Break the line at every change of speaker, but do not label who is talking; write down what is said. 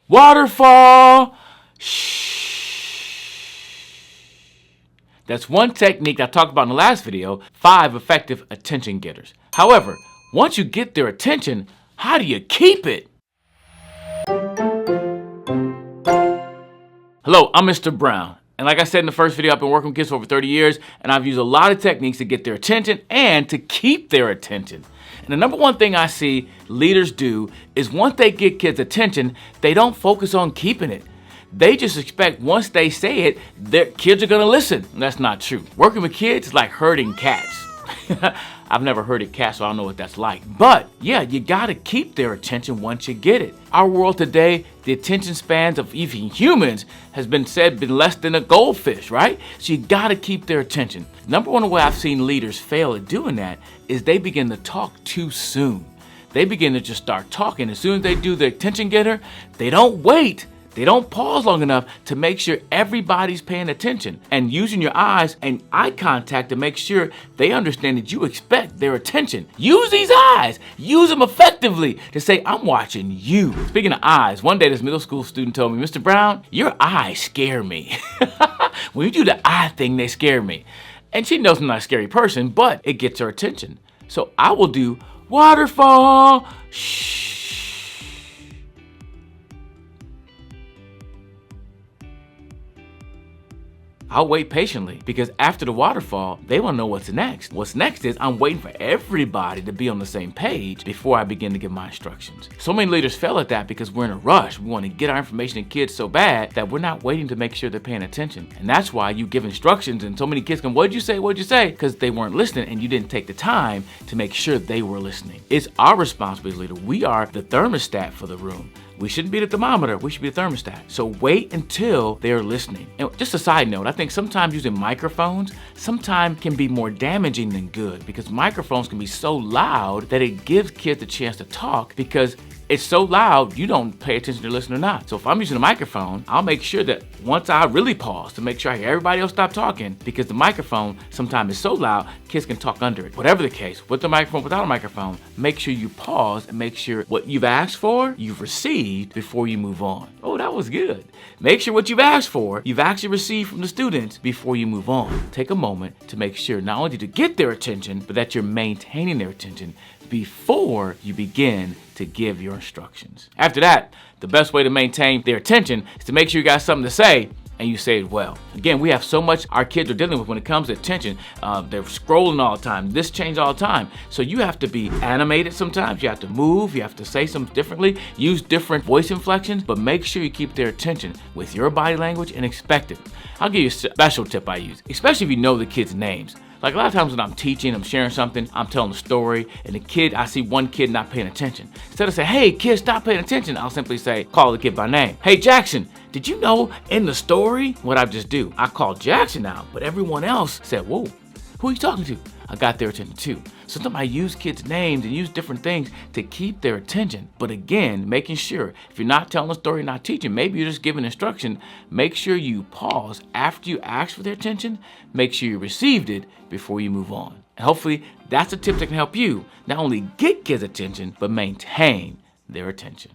Waterfall. Shh. That's one technique I talked about in the last video, 5 effective attention getters. However, once you get their attention, how do you keep it? Hello, I'm Mr. Brown. And like I said in the first video, I've been working with kids for over 30 years, and I've used a lot of techniques to get their attention and to keep their attention. And the number one thing I see leaders do is once they get kids' attention, they don't focus on keeping it. They just expect once they say it, their kids are gonna listen. And that's not true. Working with kids is like herding cats. I've never herded cats, so I don't know what that's like. But yeah, you gotta keep their attention once you get it. Our world today, the attention spans of even humans has been less than a goldfish, right? So you gotta keep their attention. Number one way I've seen leaders fail at doing that is they begin to talk too soon. They begin to just start talking. As soon as they do the attention getter, they don't wait. They don't pause long enough to make sure everybody's paying attention and using your eyes and eye contact to make sure they understand that you expect their attention. Use these eyes. Use them effectively to say, I'm watching you. Speaking of eyes, one day this middle school student told me, Mr. Brown, your eyes scare me. When you do the eye thing, they scare me. And she knows I'm not a scary person, but it gets her attention. So I will do waterfall, shh. I'll wait patiently because after the waterfall, they want to know what's next. What's next is I'm waiting for everybody to be on the same page before I begin to give my instructions. So many leaders fail at that because we're in a rush. We want to get our information to kids so bad that we're not waiting to make sure they're paying attention. And that's why you give instructions and so many kids come, what'd you say? What'd you say? Because they weren't listening and you didn't take the time to make sure they were listening. It's our responsibility as leader. We are the thermostat for the room. We shouldn't be the thermometer, we should be the thermostat. So wait until they're listening. And just a side note, I think sometimes using microphones sometimes can be more damaging than good because microphones can be so loud that it gives kids a chance to talk because it's so loud, you don't pay attention to listen or not. So if I'm using a microphone, I'll make sure that once I really pause to make sure I hear everybody else stop talking because the microphone sometimes is so loud, kids can talk under it. Whatever the case, with the microphone, without a microphone, make sure you pause and make sure what you've asked for, you've received before you move on. Oh, that was good. Make sure what you've asked for, you've actually received from the students before you move on. Take a moment to make sure not only to get their attention, but that you're maintaining their attention before you begin to give your instructions. After that, the best way to maintain their attention is to make sure you got something to say and you say it well. Again, we have so much our kids are dealing with when it comes to attention. They're scrolling all the time. This changes all the time. So you have to be animated sometimes. You have to move. You have to say something differently. Use different voice inflections, but make sure you keep their attention with your body language and expect it. I'll give you a special tip I use, especially if you know the kids' names. Like a lot of times when I'm teaching, I'm sharing something, I'm telling a story, and I see one kid not paying attention. Instead of saying, hey kid, stop paying attention, I'll simply say, call the kid by name. Hey Jackson, did you know in the story what I just do? I called Jackson out, but everyone else said, whoa, who are you talking to? I got their attention too. Sometimes I use kids' names and use different things to keep their attention. But again, making sure, if you're not telling a story, not teaching, maybe you're just giving instruction, make sure you pause after you ask for their attention, make sure you received it before you move on. And hopefully that's a tip that can help you not only get kids' attention, but maintain their attention.